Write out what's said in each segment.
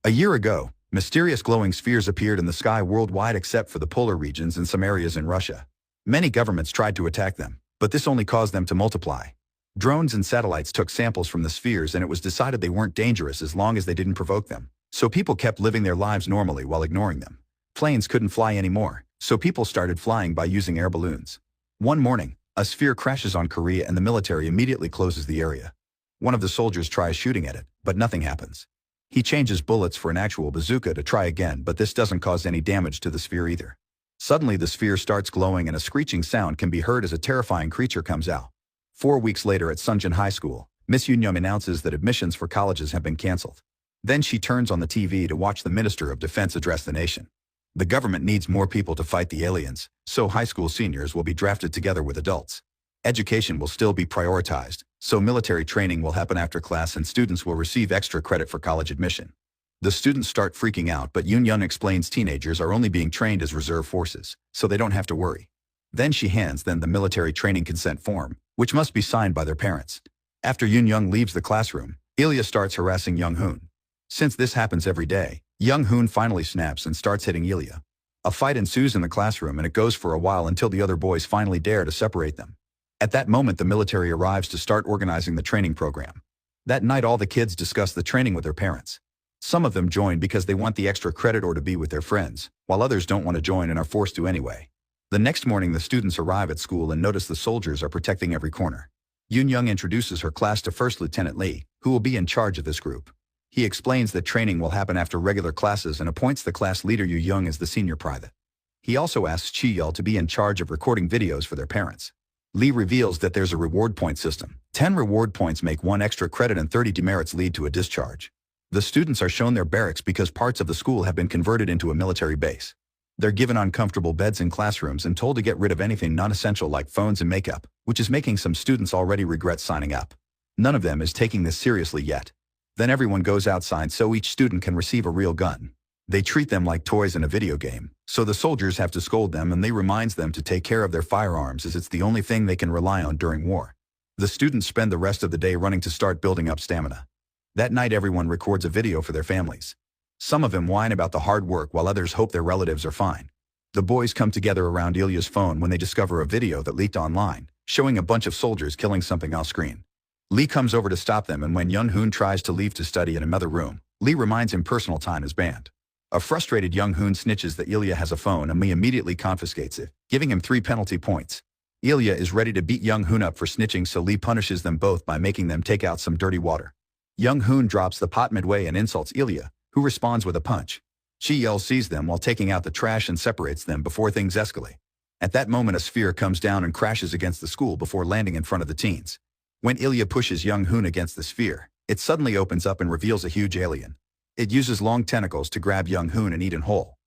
A year ago, mysterious glowing spheres appeared in the sky worldwide except for the polar regions and some areas in Russia. Many governments tried to attack them, but this only caused them to multiply. Drones and satellites took samples from the spheres and it was decided they weren't dangerous as long as they didn't provoke them. So people kept living their lives normally while ignoring them. Planes couldn't fly anymore, so people started flying by using air balloons. One morning, a sphere crashes on Korea and the military immediately closes the area. One of the soldiers tries shooting at it, but nothing happens. He changes bullets for an actual bazooka to try again, but this doesn't cause any damage to the sphere either. Suddenly the sphere starts glowing and a screeching sound can be heard as a terrifying creature comes out. 4 weeks later at Sunjin High School, Miss Yoon announces that admissions for colleges have been canceled. Then she turns on the TV to watch the Minister of Defense address the nation. The government needs more people to fight the aliens, so high school seniors will be drafted together with adults. Education will still be prioritized, so military training will happen after class and students will receive extra credit for college admission. The students start freaking out, but Yoon explains teenagers are only being trained as reserve forces, so they don't have to worry. Then she hands them the military training consent form, which must be signed by their parents. After Yoon leaves the classroom, Ilya starts harassing Young-hoon. Since this happens every day, Young-hoon finally snaps and starts hitting Ilya. A fight ensues in the classroom and it goes for a while until the other boys finally dare to separate them. At that moment the military arrives to start organizing the training program. That night all the kids discuss the training with their parents. Some of them join because they want the extra credit or to be with their friends, while others don't want to join and are forced to anyway. The next morning the students arrive at school and notice the soldiers are protecting every corner. Yoon introduces her class to First Lieutenant Lee, who will be in charge of this group. He explains that training will happen after regular classes and appoints the class leader Yoon as the senior private. He also asks Chi-yeol to be in charge of recording videos for their parents. Lee reveals that there's a reward point system. 10 reward points make 1 extra credit and 30 demerits lead to a discharge. The students are shown their barracks because parts of the school have been converted into a military base. They're given uncomfortable beds in classrooms and told to get rid of anything non-essential like phones and makeup, which is making some students already regret signing up. None of them is taking this seriously yet. Then everyone goes outside so each student can receive a real gun. They treat them like toys in a video game, so the soldiers have to scold them and Lee reminds them to take care of their firearms as it's the only thing they can rely on during war. The students spend the rest of the day running to start building up stamina. That night everyone records a video for their families. Some of them whine about the hard work while others hope their relatives are fine. The boys come together around Ilya's phone when they discover a video that leaked online, showing a bunch of soldiers killing something off screen. Lee comes over to stop them and when Young-hoon tries to leave to study in another room, Lee reminds him personal time is banned. A frustrated Young-hoon snitches that Ilya has a phone and Lee immediately confiscates it, giving him 3 penalty points. Ilya is ready to beat Young-hoon up for snitching so Lee punishes them both by making them take out some dirty water. Young-hoon drops the pot midway and insults Ilya, who responds with a punch. Chi-yeol sees them while taking out the trash and separates them before things escalate. At that moment a sphere comes down and crashes against the school before landing in front of the teens. When Ilya pushes Young-hoon against the sphere, it suddenly opens up and reveals a huge alien. It uses long tentacles to grab Young-hoon and eat him whole.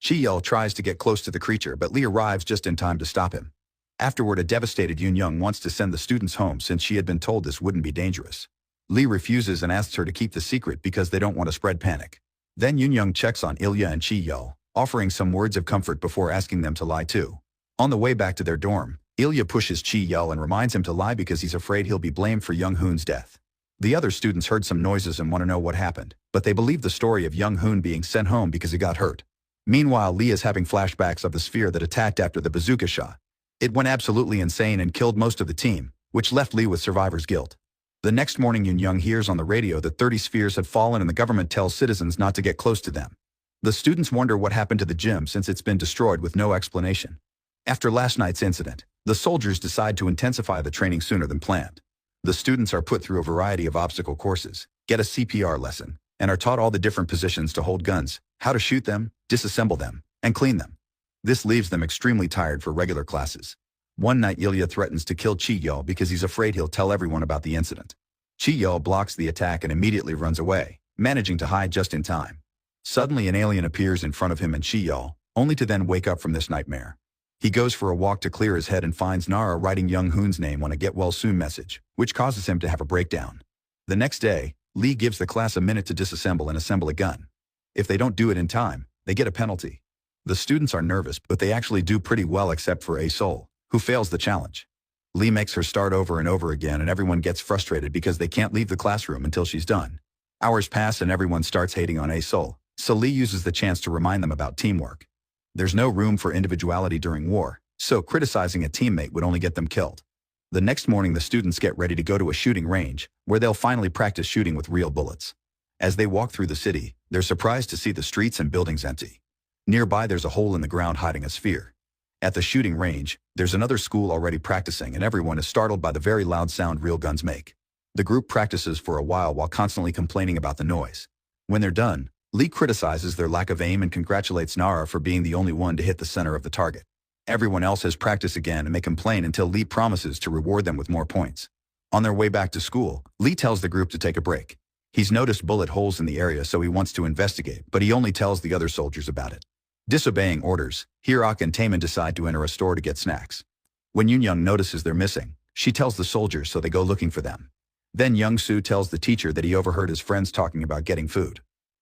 Chi-yeol tries to get close to the creature but Lee arrives just in time to stop him. Afterward a devastated Yoon wants to send the students home since she had been told this wouldn't be dangerous. Lee refuses and asks her to keep the secret because they don't want to spread panic. Then Yoon checks on Ilya and Chi-yeol, offering some words of comfort before asking them to lie too. On the way back to their dorm, Ilya pushes Chi-yeol and reminds him to lie because he's afraid he'll be blamed for Young-hoon's death. The other students heard some noises and want to know what happened, but they believe the story of Young-hoon being sent home because he got hurt. Meanwhile, Lee is having flashbacks of the sphere that attacked after the bazooka shot. It went absolutely insane and killed most of the team, which left Lee with survivor's guilt. The next morning Yoon hears on the radio that 30 spheres had fallen and the government tells citizens not to get close to them. The students wonder what happened to the gym since it's been destroyed with no explanation. After last night's incident, the soldiers decide to intensify the training sooner than planned. The students are put through a variety of obstacle courses, get a CPR lesson, and are taught all the different positions to hold guns, how to shoot them, disassemble them, and clean them. This leaves them extremely tired for regular classes. One night Ilya threatens to kill Chi-yeol because he's afraid he'll tell everyone about the incident. Chi-yeol blocks the attack and immediately runs away, managing to hide just in time. Suddenly an alien appears in front of him and Chi-yeol, only to then wake up from this nightmare. He goes for a walk to clear his head and finds Nara writing Young-hoon's name on a get well soon message, which causes him to have a breakdown. The next day, Lee gives the class a minute to disassemble and assemble a gun. If they don't do it in time, they get a penalty. The students are nervous, but they actually do pretty well except for A-Sol, who fails the challenge. Lee makes her start over and over again and everyone gets frustrated because they can't leave the classroom until she's done. Hours pass and everyone starts hating on A-Sol, so Lee uses the chance to remind them about teamwork. There's no room for individuality during war, so criticizing a teammate would only get them killed. The next morning the students get ready to go to a shooting range, where they'll finally practice shooting with real bullets. As they walk through the city, they're surprised to see the streets and buildings empty. Nearby there's a hole in the ground hiding a sphere. At the shooting range, there's another school already practicing and everyone is startled by the very loud sound real guns make. The group practices for a while constantly complaining about the noise. When they're done, Lee criticizes their lack of aim and congratulates Nara for being the only one to hit the center of the target. Everyone else has practiced again and they complain until Lee promises to reward them with more points. On their way back to school, Lee tells the group to take a break. He's noticed bullet holes in the area so he wants to investigate, but he only tells the other soldiers about it. Disobeying orders, Hyrak and Taemin decide to enter a store to get snacks. When Yoon notices they're missing, she tells the soldiers so they go looking for them. Then Young-soo tells the teacher that he overheard his friends talking about getting food.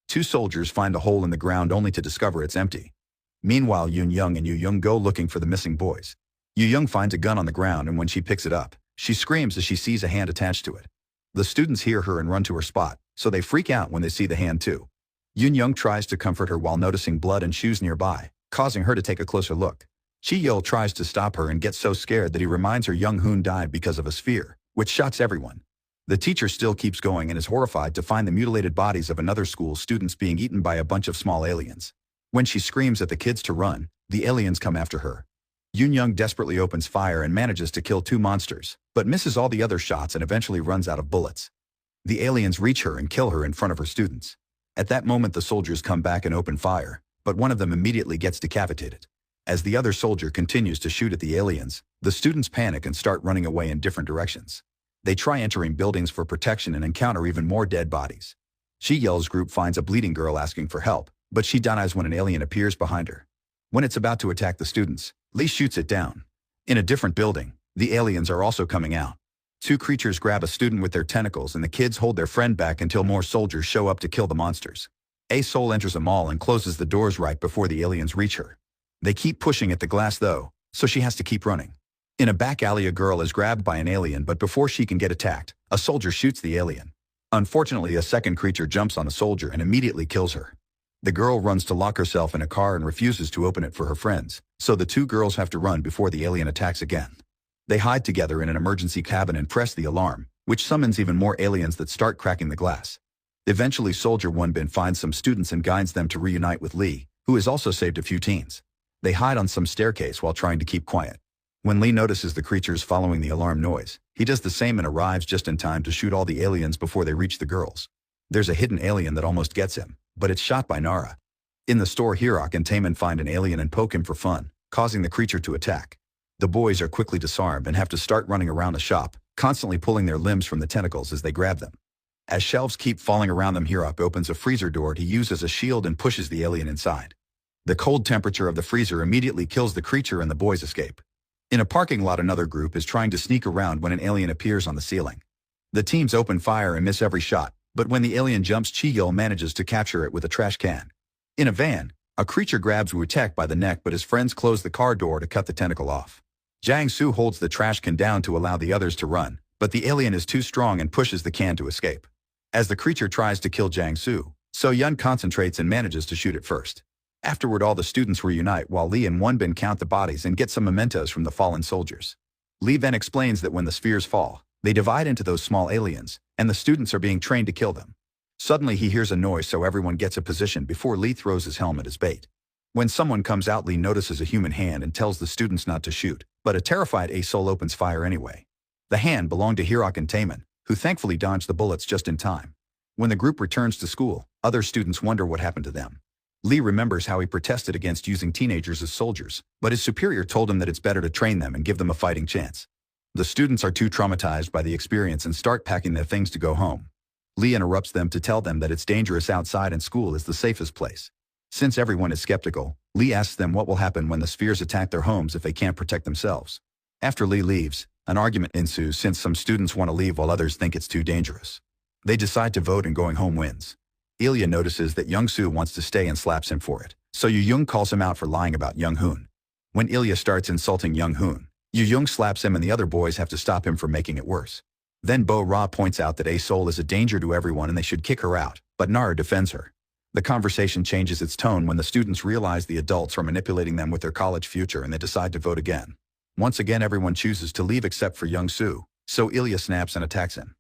Two soldiers find a hole in the ground only to discover it's empty. Meanwhile, Yoon and Yoo-young go looking for the missing boys. Yoo-young finds a gun on the ground and when she picks it up, she screams as she sees a hand attached to it. The students hear her and run to her spot, so they freak out when they see the hand too. Yoon tries to comfort her while noticing blood and shoes nearby, causing her to take a closer look. Chi-yeol tries to stop her and gets so scared that he reminds her Young-hoon died because of a sphere, which shocks everyone. The teacher still keeps going and is horrified to find the mutilated bodies of another school's students being eaten by a bunch of small aliens. When she screams at the kids to run, the aliens come after her. Yoon desperately opens fire and manages to kill two monsters, but misses all the other shots and eventually runs out of bullets. The aliens reach her and kill her in front of her students. At that moment the soldiers come back and open fire, but one of them immediately gets decapitated. As the other soldier continues to shoot at the aliens, the students panic and start running away in different directions. They try entering buildings for protection and encounter even more dead bodies. Chi-yeol's group finds a bleeding girl asking for help, but she dies when an alien appears behind her. When it's about to attack the students, Lee shoots it down. In a different building, the aliens are also coming out. Two creatures grab a student with their tentacles and the kids hold their friend back until more soldiers show up to kill the monsters. A-Sol enters a mall and closes the doors right before the aliens reach her. They keep pushing at the glass though, so she has to keep running. In a back alley a girl is grabbed by an alien but before she can get attacked, a soldier shoots the alien. Unfortunately a second creature jumps on the soldier and immediately kills her. The girl runs to lock herself in a car and refuses to open it for her friends, so the two girls have to run before the alien attacks again. They hide together in an emergency cabin and press the alarm, which summons even more aliens that start cracking the glass. Eventually Soldier Wonbin finds some students and guides them to reunite with Lee, who has also saved a few teens. They hide on some staircase while trying to keep quiet. When Lee notices the creatures following the alarm noise, he does the same and arrives just in time to shoot all the aliens before they reach the girls. There's a hidden alien that almost gets him, but it's shot by Nara. In the store Hyrak and Taemin find an alien and poke him for fun, causing the creature to attack. The boys are quickly disarmed and have to start running around the shop, constantly pulling their limbs from the tentacles as they grab them. As shelves keep falling around them, Hyrak opens a freezer door to use as a shield and pushes the alien inside. The cold temperature of the freezer immediately kills the creature and the boys escape. In a parking lot another group is trying to sneak around when an alien appears on the ceiling. The teams open fire and miss every shot, but when the alien jumps Chi-yeol manages to capture it with a trash can. In a van, a creature grabs Woo-taek by the neck but his friends close the car door to cut the tentacle off. Jang-soo holds the trash can down to allow the others to run, but the alien is too strong and pushes the can to escape. As the creature tries to kill Jang-soo, So-yeon concentrates and manages to shoot it first. Afterward all the students reunite while Lee and Wonbin count the bodies and get some mementos from the fallen soldiers. Lee then explains that when the spheres fall, they divide into those small aliens, and the students are being trained to kill them. Suddenly he hears a noise so everyone gets a position before Lee throws his helmet as bait. When someone comes out Lee notices a human hand and tells the students not to shoot, but a terrified A-Sol opens fire anyway. The hand belonged to Hyrak and Taemin, who thankfully dodged the bullets just in time. When the group returns to school, other students wonder what happened to them. Lee remembers how he protested against using teenagers as soldiers, but his superior told him that it's better to train them and give them a fighting chance. The students are too traumatized by the experience and start packing their things to go home. Lee interrupts them to tell them that it's dangerous outside and school is the safest place. Since everyone is skeptical, Lee asks them what will happen when the spheres attack their homes if they can't protect themselves. After Lee leaves, an argument ensues since some students want to leave while others think it's too dangerous. They decide to vote and going home wins. Ilya notices that Young-soo wants to stay and slaps him for it, so Yoo-young calls him out for lying about Young-hoon. When Ilya starts insulting Young-hoon, Yoo-young slaps him and the other boys have to stop him from making it worse. Then Bo Ra points out that A-Sol is a danger to everyone and they should kick her out, but Nara defends her. The conversation changes its tone when the students realize the adults are manipulating them with their college future and they decide to vote again. Once again everyone chooses to leave except for Young Soo, so Ilya snaps and attacks him.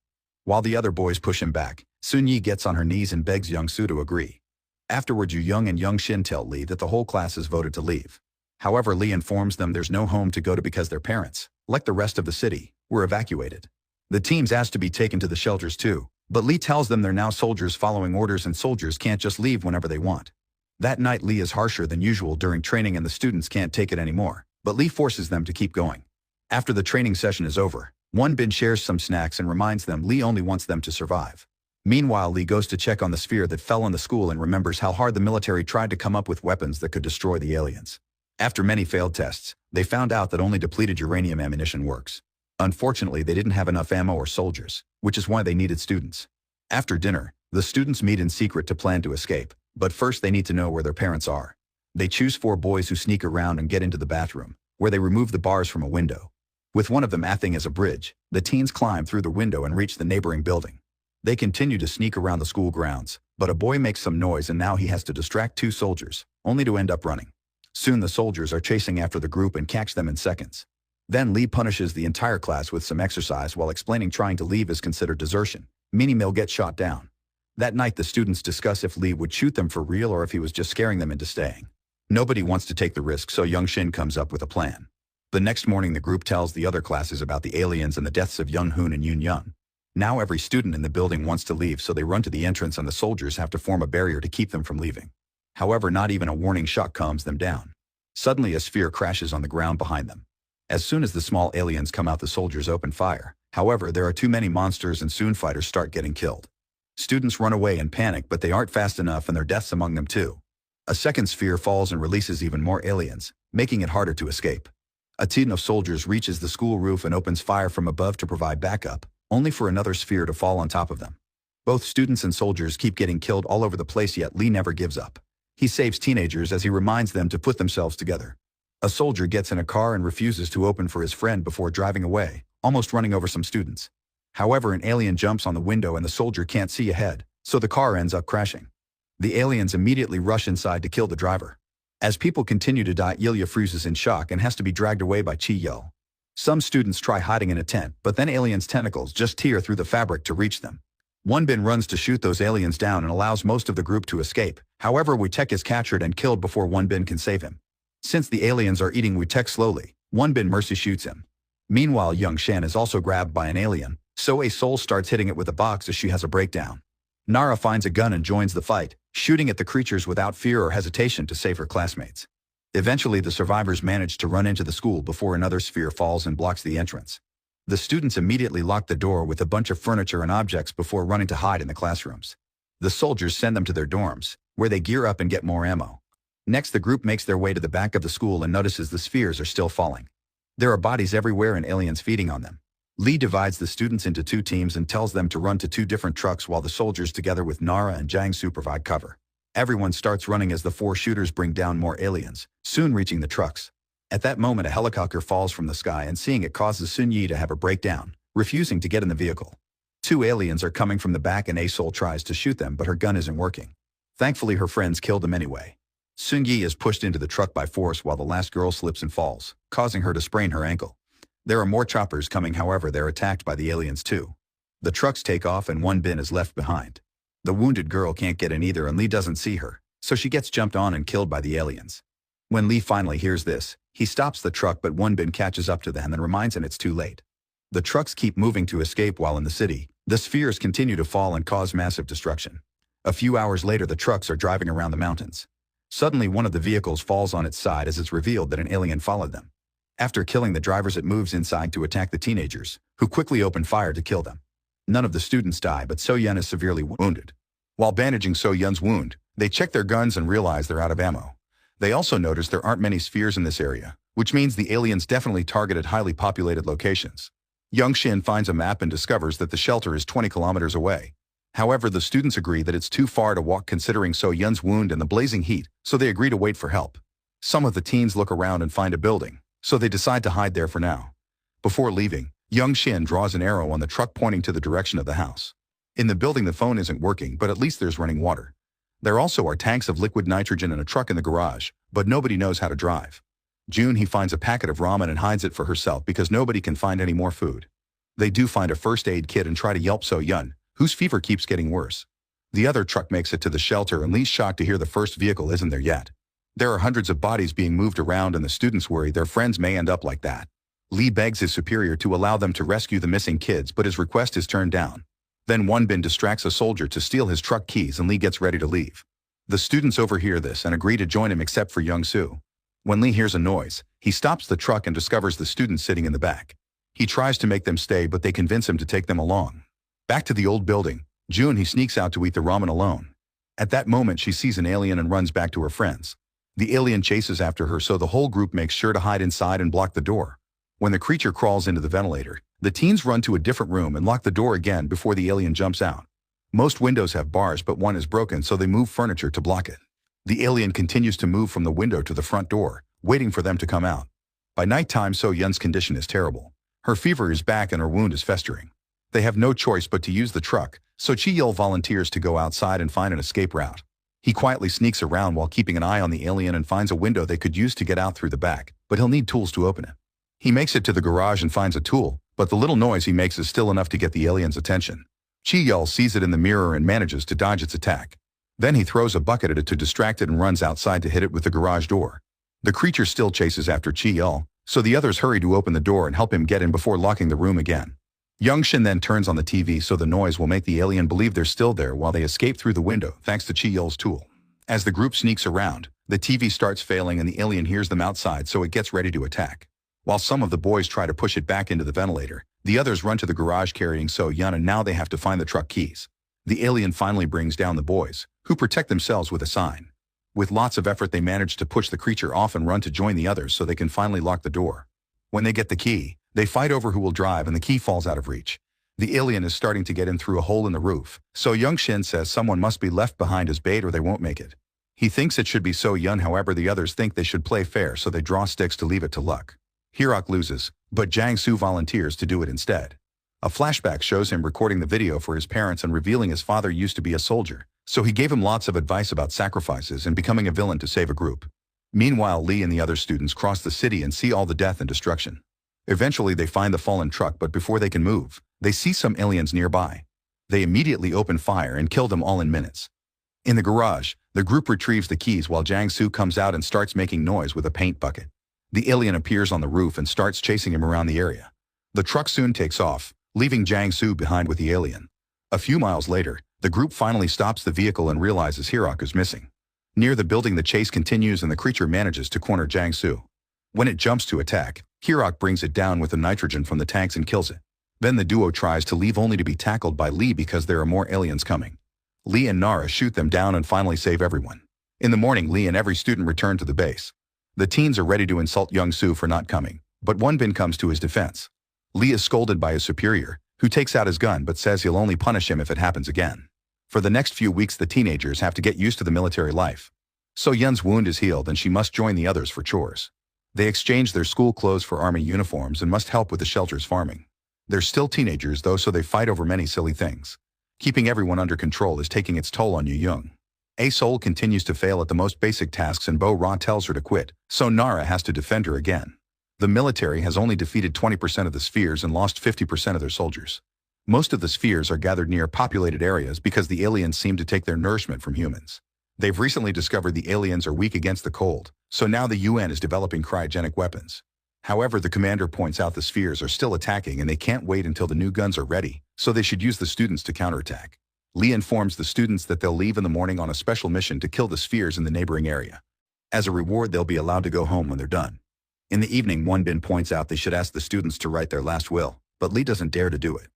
While the other boys push him back, Sun Yi gets on her knees and begs Young Soo to agree. Afterwards Yu Young and Young Shin tell Lee that the whole class has voted to leave. However, Lee informs them there's no home to go to because their parents, like the rest of the city, were evacuated. The teams asked to be taken to the shelters too, but Lee tells them they're now soldiers following orders and soldiers can't just leave whenever they want. That night Lee is harsher than usual during training and the students can't take it anymore, but Lee forces them to keep going. After the training session is over, Wonbin shares some snacks and reminds them Lee only wants them to survive. Meanwhile, Lee goes to check on the sphere that fell on the school and remembers how hard the military tried to come up with weapons that could destroy the aliens. After many failed tests, they found out that only depleted uranium ammunition works. Unfortunately, they didn't have enough ammo or soldiers, which is why they needed students. After dinner, the students meet in secret to plan to escape, but first they need to know where their parents are. They choose 4 boys who sneak around and get into the bathroom, where they remove the bars from a window. With one of them acting as a bridge, the teens climb through the window and reach the neighboring building. They continue to sneak around the school grounds, but a boy makes some noise and now he has to distract 2 soldiers, only to end up running. Soon the soldiers are chasing after the group and catch them in seconds. Then Lee punishes the entire class with some exercise while explaining trying to leave is considered desertion, meaning they'll get shot down. That night the students discuss if Lee would shoot them for real or if he was just scaring them into staying. Nobody wants to take the risk, so Young Shin comes up with a plan. The next morning the group tells the other classes about the aliens and the deaths of Young Hoon and Yoon Young. Now every student in the building wants to leave, so they run to the entrance and the soldiers have to form a barrier to keep them from leaving. However, not even a warning shot calms them down. Suddenly a sphere crashes on the ground behind them. As soon as the small aliens come out, the soldiers open fire. However, there are too many monsters and soon fighters start getting killed. Students run away and panic, but they aren't fast enough and there are deaths among them too. A second sphere falls and releases even more aliens, making it harder to escape. A team of soldiers reaches the school roof and opens fire from above to provide backup, only for another sphere to fall on top of them. Both students and soldiers keep getting killed all over the place, yet Lee never gives up. He saves teenagers as he reminds them to put themselves together. A soldier gets in a car and refuses to open for his friend before driving away, almost running over some students. However, an alien jumps on the window and the soldier can't see ahead, so the car ends up crashing. The aliens immediately rush inside to kill the driver. As people continue to die, Ilya freezes in shock and has to be dragged away by Chi-Yo. Some students try hiding in a tent, but then aliens' tentacles just tear through the fabric to reach them. Wonbin runs to shoot those aliens down and allows most of the group to escape. However, Woo-taek is captured and killed before Wonbin can save him. Since the aliens are eating Woo-taek slowly, Wonbin mercy shoots him. Meanwhile, Young Shan is also grabbed by an alien, so A-Sol starts hitting it with a box as she has a breakdown. Nara finds a gun and joins the fight, shooting at the creatures without fear or hesitation to save her classmates. Eventually, the survivors manage to run into the school before another sphere falls and blocks the entrance. The students immediately lock the door with a bunch of furniture and objects before running to hide in the classrooms. The soldiers send them to their dorms, where they gear up and get more ammo. Next, the group makes their way to the back of the school and notices the spheres are still falling. There are bodies everywhere and aliens feeding on them. Lee divides the students into 2 teams and tells them to run to 2 different trucks while the soldiers together with Nara and Jang-soo provide cover. Everyone starts running as the 4 shooters bring down more aliens, soon reaching the trucks. At that moment, a helicopter falls from the sky and seeing it causes Sun Yi to have a breakdown, refusing to get in the vehicle. 2 aliens are coming from the back and A-Sol tries to shoot them, but her gun isn't working. Thankfully, her friends killed them anyway. Sun Yi is pushed into the truck by force while the last girl slips and falls, causing her to sprain her ankle. There are more choppers coming, however they're attacked by the aliens too. The trucks take off and Wonbin is left behind. The wounded girl can't get in either and Lee doesn't see her, so she gets jumped on and killed by the aliens. When Lee finally hears this, he stops the truck, but Wonbin catches up to them and reminds him it's too late. The trucks keep moving to escape while in the city. The spheres continue to fall and cause massive destruction. A few hours later, the trucks are driving around the mountains. Suddenly, one of the vehicles falls on its side as it's revealed that an alien followed them. After killing the drivers, it moves inside to attack the teenagers, who quickly open fire to kill them. None of the students die, but So-Yun is severely wounded. While bandaging So-Yun's wound, they check their guns and realize they're out of ammo. They also notice there aren't many spheres in this area, which means the aliens definitely targeted highly populated locations. Young Shin finds a map and discovers that the shelter is 20 kilometers away. However, the students agree that it's too far to walk considering So-Yun's wound and the blazing heat, so they agree to wait for help. Some of the teens look around and find a building, so they decide to hide there for now. Before leaving, Young Shin draws an arrow on the truck pointing to the direction of the house. In the building the phone isn't working, but at least there's running water. There also are tanks of liquid nitrogen and a truck in the garage, but nobody knows how to drive. June he finds a packet of ramen and hides it for herself because nobody can find any more food. They do find a first aid kit and try to help So-Yun, whose fever keeps getting worse. The other truck makes it to the shelter and Lee's shocked to hear the first vehicle isn't there yet. There are hundreds of bodies being moved around and the students worry their friends may end up like that. Lee begs his superior to allow them to rescue the missing kids, but his request is turned down. Then Won-bin distracts a soldier to steal his truck keys and Lee gets ready to leave. The students overhear this and agree to join him except for Young-soo. When Lee hears a noise, he stops the truck and discovers the students sitting in the back. He tries to make them stay, but they convince him to take them along. Back to the old building, June he sneaks out to eat the ramen alone. At that moment she sees an alien and runs back to her friends. The alien chases after her, so the whole group makes sure to hide inside and block the door. When the creature crawls into the ventilator, the teens run to a different room and lock the door again before the alien jumps out. Most windows have bars, but one is broken, so they move furniture to block it. The alien continues to move from the window to the front door, waiting for them to come out. By nighttime, So-Yun's condition is terrible. Her fever is back and her wound is festering. They have no choice but to use the truck, so Chi-yeol volunteers to go outside and find an escape route. He quietly sneaks around while keeping an eye on the alien and finds a window they could use to get out through the back, but he'll need tools to open it. He makes it to the garage and finds a tool, but the little noise he makes is still enough to get the alien's attention. Chi-yeol sees it in the mirror and manages to dodge its attack. Then he throws a bucket at it to distract it and runs outside to hit it with the garage door. The creature still chases after Chi-yeol, so the others hurry to open the door and help him get in before locking the room again. Young Shin then turns on the TV so the noise will make the alien believe they're still there while they escape through the window thanks to Chi-yeol's tool. As the group sneaks around, the TV starts failing and the alien hears them outside, so it gets ready to attack. While some of the boys try to push it back into the ventilator, the others run to the garage carrying So-Yun, and now they have to find the truck keys. The alien finally brings down the boys, who protect themselves with a sign. With lots of effort they manage to push the creature off and run to join the others so they can finally lock the door. When they get the key, they fight over who will drive and the key falls out of reach. The alien is starting to get in through a hole in the roof, so Young Shin says someone must be left behind as bait or they won't make it. He thinks it should be So-Yun, however the others think they should play fair, so they draw sticks to leave it to luck. Hyuk loses, but Jang-soo volunteers to do it instead. A flashback shows him recording the video for his parents and revealing his father used to be a soldier, so he gave him lots of advice about sacrifices and becoming a villain to save a group. Meanwhile, Lee and the other students cross the city and see all the death and destruction. Eventually they find the fallen truck, but before they can move, they see some aliens nearby. They immediately open fire and kill them all in minutes. In the garage, the group retrieves the keys while Jang-soo comes out and starts making noise with a paint bucket. The alien appears on the roof and starts chasing him around the area. The truck soon takes off, leaving Jang-soo behind with the alien. A few miles later, the group finally stops the vehicle and realizes Hyuk is missing. Near the building the chase continues and the creature manages to corner Jang-soo. When it jumps to attack, Hyuk brings it down with the nitrogen from the tanks and kills it. Then the duo tries to leave only to be tackled by Lee because there are more aliens coming. Lee and Nara shoot them down and finally save everyone. In the morning, Lee and every student return to the base. The teens are ready to insult Young-soo for not coming, but Won-bin comes to his defense. Lee is scolded by his superior, who takes out his gun but says he'll only punish him if it happens again. For the next few weeks the teenagers have to get used to the military life. So-Yun's wound is healed and she must join the others for chores. They exchange their school clothes for army uniforms and must help with the shelter's farming. They're still teenagers though, so they fight over many silly things. Keeping everyone under control is taking its toll on Yu-young. A-Sol continues to fail at the most basic tasks and Bo-ra tells her to quit, so Nara has to defend her again. The military has only defeated 20% of the spheres and lost 50% of their soldiers. Most of the spheres are gathered near populated areas because the aliens seem to take their nourishment from humans. They've recently discovered the aliens are weak against the cold, so now the UN is developing cryogenic weapons. However, the commander points out the spheres are still attacking and they can't wait until the new guns are ready, so they should use the students to counterattack. Lee informs the students that they'll leave in the morning on a special mission to kill the spheres in the neighboring area. As a reward, they'll be allowed to go home when they're done. In the evening, Won-bin points out they should ask the students to write their last will, but Lee doesn't dare to do it.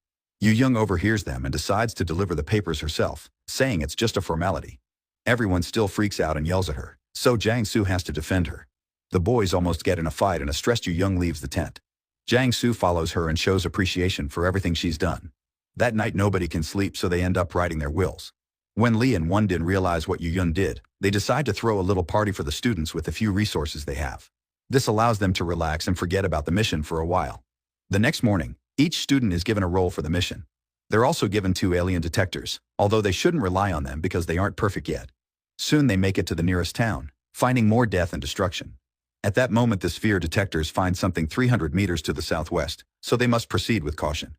Yu-young overhears them and decides to deliver the papers herself, saying it's just a formality. Everyone still freaks out and yells at her, so Jang-soo has to defend her. The boys almost get in a fight and a stressed Yu-young leaves the tent. Jang-soo follows her and shows appreciation for everything she's done. That night nobody can sleep, so they end up writing their wills. When Lee and Won-bin realize what Yu-young did, they decide to throw a little party for the students with the few resources they have. This allows them to relax and forget about the mission for a while. The next morning, Each student is given a role for the mission. They're also given 2 alien detectors, although they shouldn't rely on them because they aren't perfect yet. Soon they make it to the nearest town, finding more death and destruction. At that moment the sphere detectors find something 300 meters to the southwest, so they must proceed with caution.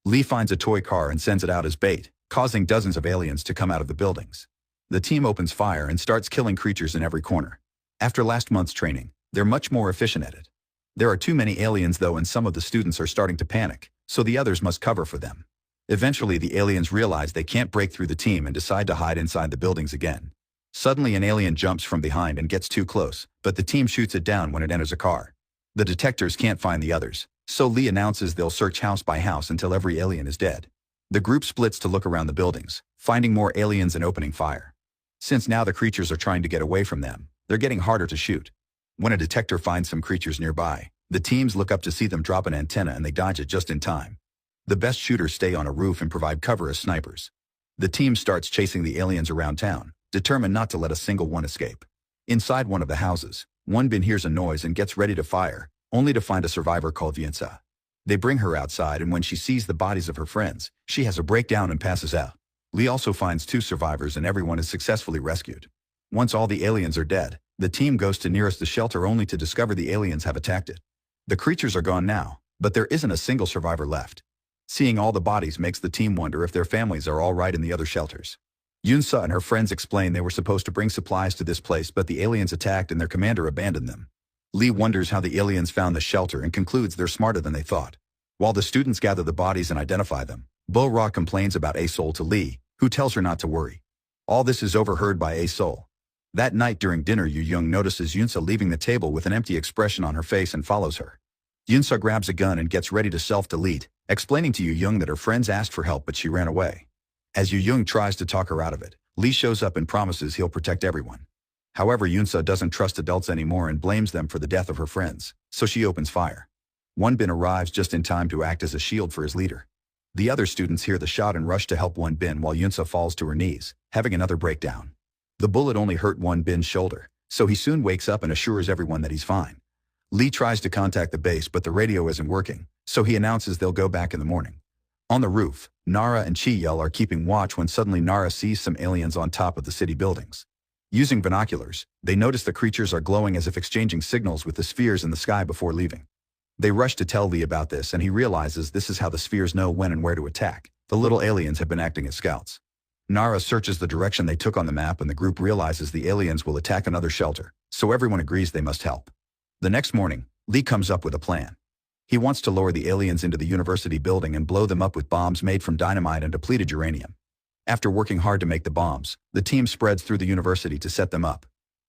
Lee finds a toy car and sends it out as bait, causing dozens of aliens to come out of the buildings. The team opens fire and starts killing creatures in every corner. After last month's training, they're much more efficient at it. There are too many aliens though, and some of the students are starting to panic, so the others must cover for them. Eventually the aliens realize they can't break through the team and decide to hide inside the buildings again. Suddenly an alien jumps from behind and gets too close, but the team shoots it down when it enters a car. The detectors can't find the others, so Lee announces they'll search house by house until every alien is dead. The group splits to look around the buildings, finding more aliens and opening fire. Since now the creatures are trying to get away from them, they're getting harder to shoot. When a detector finds some creatures nearby, the teams look up to see them drop an antenna and they dodge it just in time. The best shooters stay on a roof and provide cover as snipers. The team starts chasing the aliens around town, determined not to let a single one escape. Inside one of the houses, One Bin hears a noise and gets ready to fire, only to find a survivor called Yunsa. They bring her outside, and when she sees the bodies of her friends, she has a breakdown and passes out. Lee also finds 2 survivors and everyone is successfully rescued. Once all the aliens are dead, the team goes to nearest the shelter only to discover the aliens have attacked it. The creatures are gone now, but there isn't a single survivor left. Seeing all the bodies makes the team wonder if their families are all right in the other shelters. Yunsa and her friends explain they were supposed to bring supplies to this place, but the aliens attacked and their commander abandoned them. Lee wonders how the aliens found the shelter and concludes they're smarter than they thought. While the students gather the bodies and identify them, Bo-Ra complains about A-Sol to Lee, who tells her not to worry. All this is overheard by A-Sol. That night during dinner, Yu-Young notices Yunsa leaving the table with an empty expression on her face and follows her. Yunsa grabs a gun and gets ready to self-delete, explaining to Yu-Young that her friends asked for help but she ran away. As Yu-Young tries to talk her out of it, Lee shows up and promises he'll protect everyone. However, Yunsa doesn't trust adults anymore and blames them for the death of her friends, so she opens fire. One Bin arrives just in time to act as a shield for his leader. The other students hear the shot and rush to help One Bin while Yunsa falls to her knees, having another breakdown. The bullet only hurt One Bin's shoulder, so he soon wakes up and assures everyone that he's fine. Lee tries to contact the base but the radio isn't working, so he announces they'll go back in the morning. On the roof, Nara and Chi-Yel are keeping watch when suddenly Nara sees some aliens on top of the city buildings. Using binoculars, they notice the creatures are glowing as if exchanging signals with the spheres in the sky before leaving. They rush to tell Lee about this and he realizes this is how the spheres know when and where to attack. The little aliens have been acting as scouts. Nara searches the direction they took on the map and the group realizes the aliens will attack another shelter, so everyone agrees they must help. The next morning, Lee comes up with a plan. He wants to lower the aliens into the university building and blow them up with bombs made from dynamite and depleted uranium. After working hard to make the bombs, the team spreads through the university to set them up.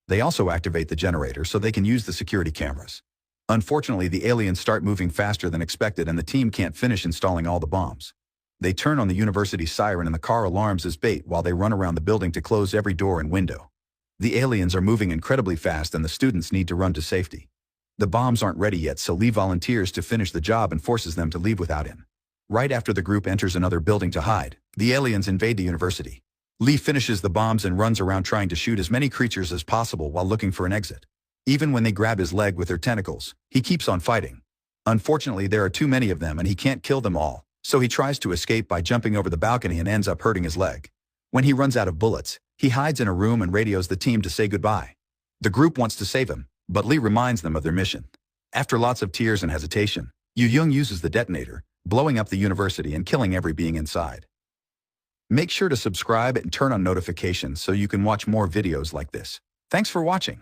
They also activate the generator so they can use the security cameras. Unfortunately, the aliens start moving faster than expected and the team can't finish installing all the bombs. They turn on the university siren and the car alarms as bait while they run around the building to close every door and window. The aliens are moving incredibly fast and the students need to run to safety. The bombs aren't ready yet, so Lee volunteers to finish the job and forces them to leave without him. Right after the group enters another building to hide, the aliens invade the university. Lee finishes the bombs and runs around trying to shoot as many creatures as possible while looking for an exit. Even when they grab his leg with their tentacles, he keeps on fighting. Unfortunately, there are too many of them and he can't kill them all, so he tries to escape by jumping over the balcony and ends up hurting his leg. When he runs out of bullets, he hides in a room and radios the team to say goodbye. The group wants to save him, but Lee reminds them of their mission. After lots of tears and hesitation, Yu-Young uses the detonator, blowing up the university and killing every being inside. Make sure to subscribe and turn on notifications so you can watch more videos like this. Thanks for watching.